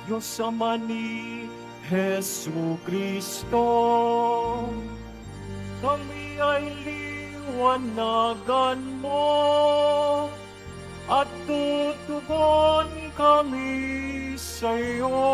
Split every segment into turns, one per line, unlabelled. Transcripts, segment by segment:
Diyos Ama ni Jesu Kristo, kami ay liwanagan mo at tutugon kami sa iyo.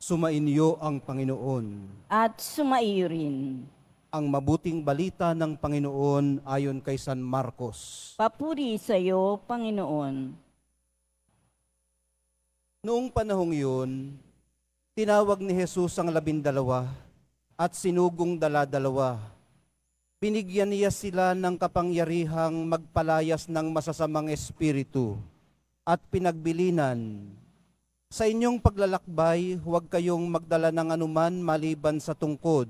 Sumainyo ang Panginoon.
At sumaiyo rin.
Ang mabuting balita ng Panginoon ayon kay San Marcos.
Papuri sa iyo, Panginoon.
Noong panahong yun, tinawag ni Jesus ang 12 at sinugong 12. Binigyan niya sila ng kapangyarihang magpalayas ng masasamang espiritu at pinagbilinan. Sa inyong paglalakbay, huwag kayong magdala ng anuman maliban sa tungkod,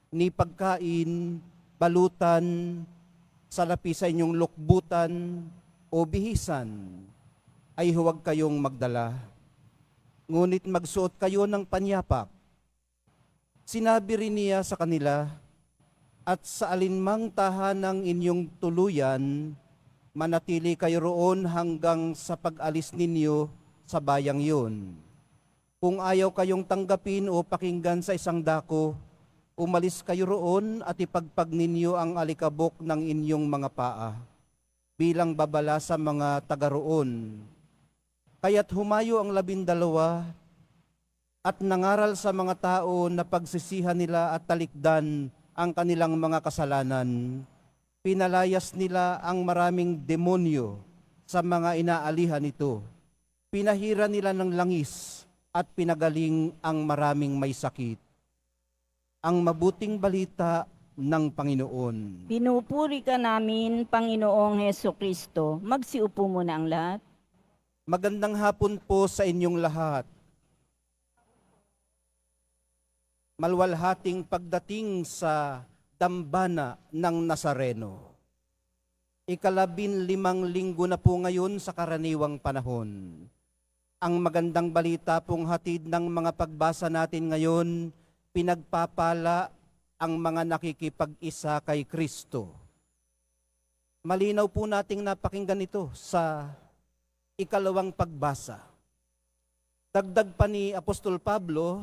ni pagkain, balutan, salapi sa inyong lukbutan o bihisan, ay huwag kayong magdala. Ngunit magsuot kayo ng panyapak. Sinabi rin niya sa kanila, at sa alinmang tahanang inyong tuluyan, manatili kayo roon hanggang sa pag-alis ninyo sa bayang yun. Kung ayaw kayong tanggapin o pakinggan sa isang dako, umalis kayo roon at ipagpag ninyo ang alikabok ng inyong mga paa, bilang babala sa mga taga roon. Kaya't humayo ang 12 at nangaral sa mga tao na pagsisihan nila at talikdan ang kanilang mga kasalanan. Pinalayas nila ang maraming demonyo sa mga inaalihan nito. Pinahira nila ng langis at pinagaling ang maraming may sakit. Ang mabuting balita ng Panginoon.
Pinupuri ka namin, Panginoong Heso Kristo. Magsiupo muna ang lahat.
Magandang hapon po sa inyong lahat. Malwalhating pagdating sa dambana ng Nazareno. 15 linggo na po ngayon sa karaniwang panahon. Ang magandang balita pong hatid ng mga pagbasa natin ngayon, pinagpapala ang mga nakikipag-isa kay Kristo. Malinaw po nating napakinggan ito sa ikalawang pagbasa. Dagdag pa ni Apostol Pablo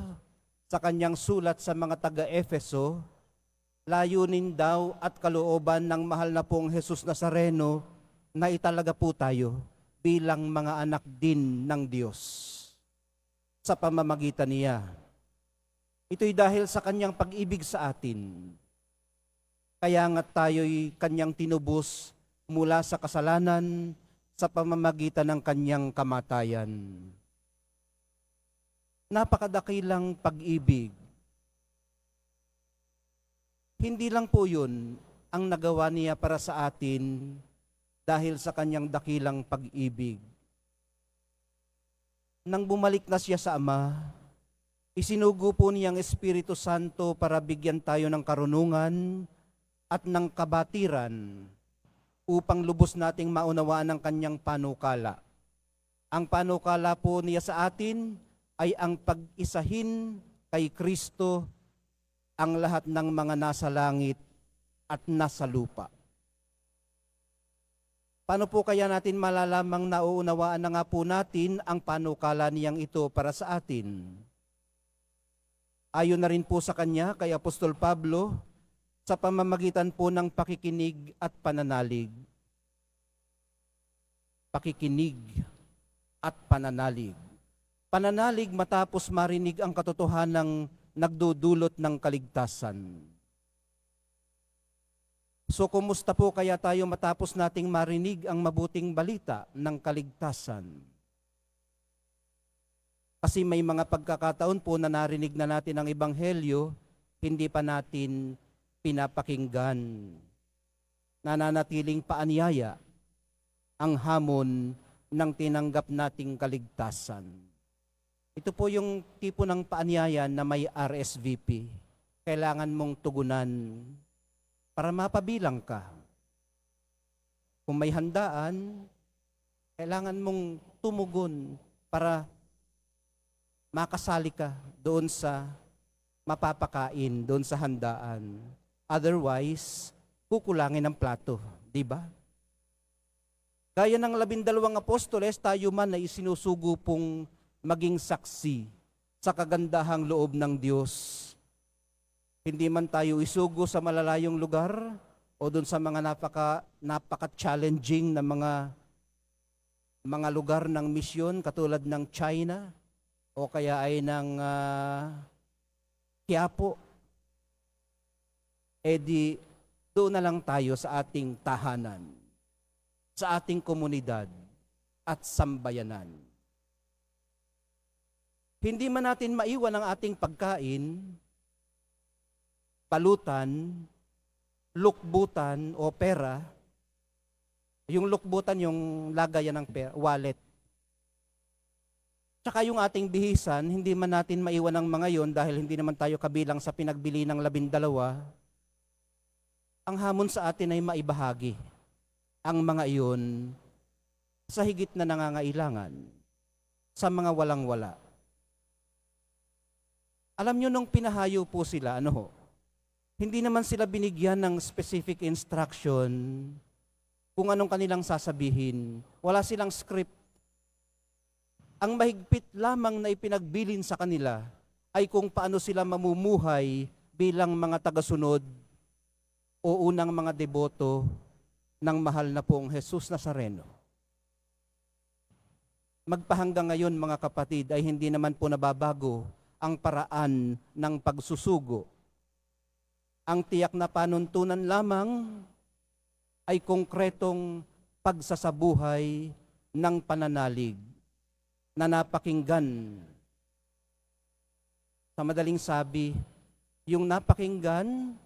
sa kanyang sulat sa mga taga-Efeso, layunin daw at kalooban ng mahal na pong Jesus Nazareno na italaga po tayo bilang mga anak din ng Diyos sa pamamagitan niya. Ito'y dahil sa kanyang pag-ibig sa atin. Kaya nga tayo'y kanyang tinubos mula sa kasalanan sa pamamagitan ng kanyang kamatayan. Napakadakilang pag-ibig. Hindi lang po yun ang nagawa niya para sa atin dahil sa kanyang dakilang pag-ibig. Nang bumalik na siya sa Ama, isinugo po niyang Espiritu Santo para bigyan tayo ng karunungan at ng kabatiran upang lubos nating maunawaan ang kanyang panukala. Ang panukala po niya sa atin ay ang pag-isahin kay Kristo ang lahat ng mga nasa langit at nasa lupa. Paano po kaya natin malalamang nauunawaan na nga po natin ang panukala niyang ito para sa atin? Ayon na rin po sa kanya, kay Apostol Pablo, sa pamamagitan po ng pakikinig at pananalig. Pakikinig at pananalig. Pananalig matapos marinig ang katotohanang nagdudulot ng kaligtasan. So, kumusta po kaya tayo matapos nating marinig ang mabuting balita ng kaligtasan? Kasi may mga pagkakataon po na narinig na natin ang Ebanghelyo, hindi pa natin pinapakinggan. Nananatiling paanyaya ang hamon ng tinanggap nating kaligtasan. Ito po yung tipo ng paanyayan na may RSVP. Kailangan mong tugunan para mapabilang ka. Kung may handaan, kailangan mong tumugon para makasali ka doon sa mapapakain, doon sa handaan. Otherwise, kukulangin ang plato, di ba? Gaya ng 12 apostoles, tayo man ay isinusugo pong maging saksi sa kagandahang loob ng Diyos. Hindi man tayo isugo sa malalayong lugar o doon sa mga napaka-challenging na mga lugar ng misyon katulad ng China o kaya ay ng Quiapo. Di doon na lang tayo sa ating tahanan, sa ating komunidad at sambayanan. Hindi man natin maiwan ang ating pagkain, balutan, lukbutan o pera. Yung lukbutan, yung lagayan ng pera, wallet. Tsaka yung ating bihisan, hindi man natin maiwan ang mga yon dahil hindi naman tayo kabilang sa pinagbili ng 12. Ang hamon sa atin ay maibahagi ang mga iyon sa higit na nangangailangan, sa mga walang-wala. Alam nyo, nung pinahayo po sila, hindi naman sila binigyan ng specific instruction kung anong kanilang sasabihin. Wala silang script. Ang mahigpit lamang na ipinagbilin sa kanila ay kung paano sila mamumuhay bilang mga tagasunod o unang mga deboto ng mahal na pong Jesus Nazareno. Magpahanggang ngayon, mga kapatid, ay hindi naman po nababago ang paraan ng pagsusugo. Ang tiyak na panuntunan lamang ay konkretong pagsasabuhay ng pananalig na napakinggan. Sa madaling sabi, yung napakinggan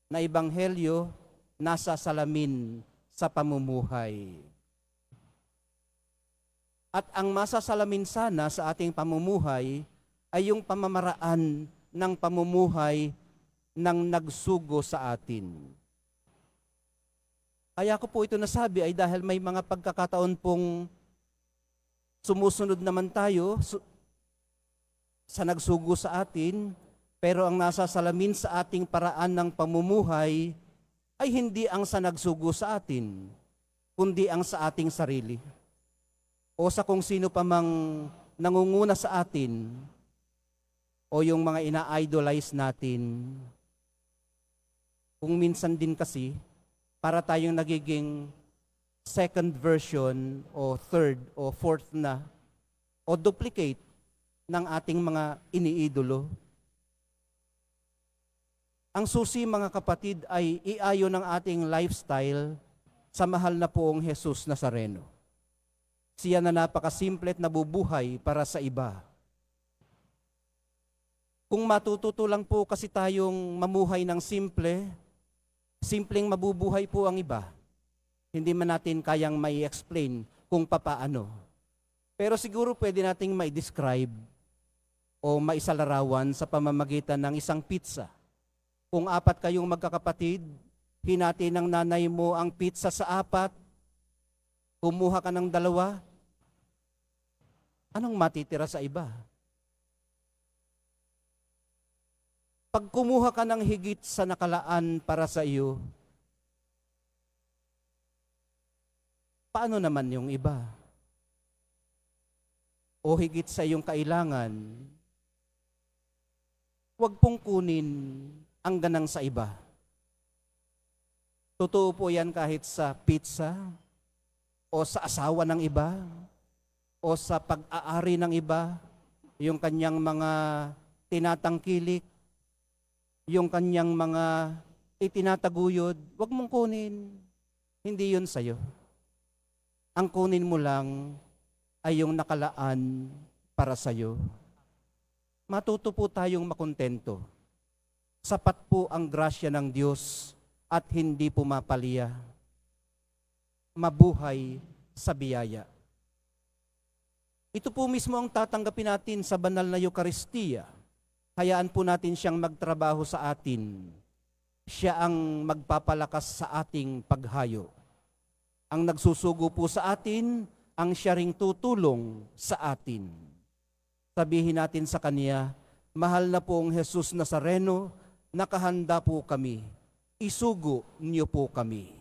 na ebanghelyo nasa salamin sa pamumuhay. At ang masasalamin sana sa ating pamumuhay ay yung pamamaraan ng pamumuhay ng nagsugo sa atin. Kaya ko po ito nasabi ay dahil may mga pagkakataon pong sumusunod naman tayo sa nagsugo sa atin, pero ang nasa salamin sa ating paraan ng pamumuhay ay hindi ang sa nagsugo sa atin, kundi ang sa ating sarili. O sa kung sino pa mang nangunguna sa atin, o yung mga ina-idolize natin. Kung minsan din kasi, para tayong nagiging second version o third o fourth na o duplicate ng ating mga iniidolo. Ang susi, mga kapatid, ay iayon ng ating lifestyle sa mahal na poong Jesus Nazareno. Siya na napakasimple at nabubuhay para sa iba. Kung matututo lang po kasi tayong mamuhay ng simpleng mabubuhay po ang iba. Hindi man natin kayang may explain kung papaano. Pero siguro pwede nating mai-describe o maisalarawan sa pamamagitan ng isang pizza. Kung 4 kayong magkakapatid, hinati ng nanay mo ang pizza sa 4, kumuha ka ng 2, anong matitira sa iba? Pag kumuha ka ng higit sa nakalaan para sa iyo, paano naman yung iba? O higit sa iyong kailangan, huwag pong kunin ang ganang sa iba. Totoo po yan kahit sa pizza, o sa asawa ng iba, o sa pag-aari ng iba, yung kanyang mga tinatangkilik, yung kanyang mga itinataguyod, huwag mong kunin. Hindi yun sa'yo. Ang kunin mo lang ay yung nakalaan para sa'yo. Matuto po tayong makontento. Sapat po ang grasya ng Diyos at hindi pumapalya. Mabuhay sa biyaya. Ito po mismo ang tatanggapin natin sa banal na Eucharistia. Hayaan po natin siyang magtrabaho sa atin. Siya ang magpapalakas sa ating paghayo. Ang nagsusugo po sa atin, ang siya ring tutulong sa atin. Sabihin natin sa Kanya, mahal na pong Jesus Nazareno, nakahanda po kami. Isugo niyo po kami.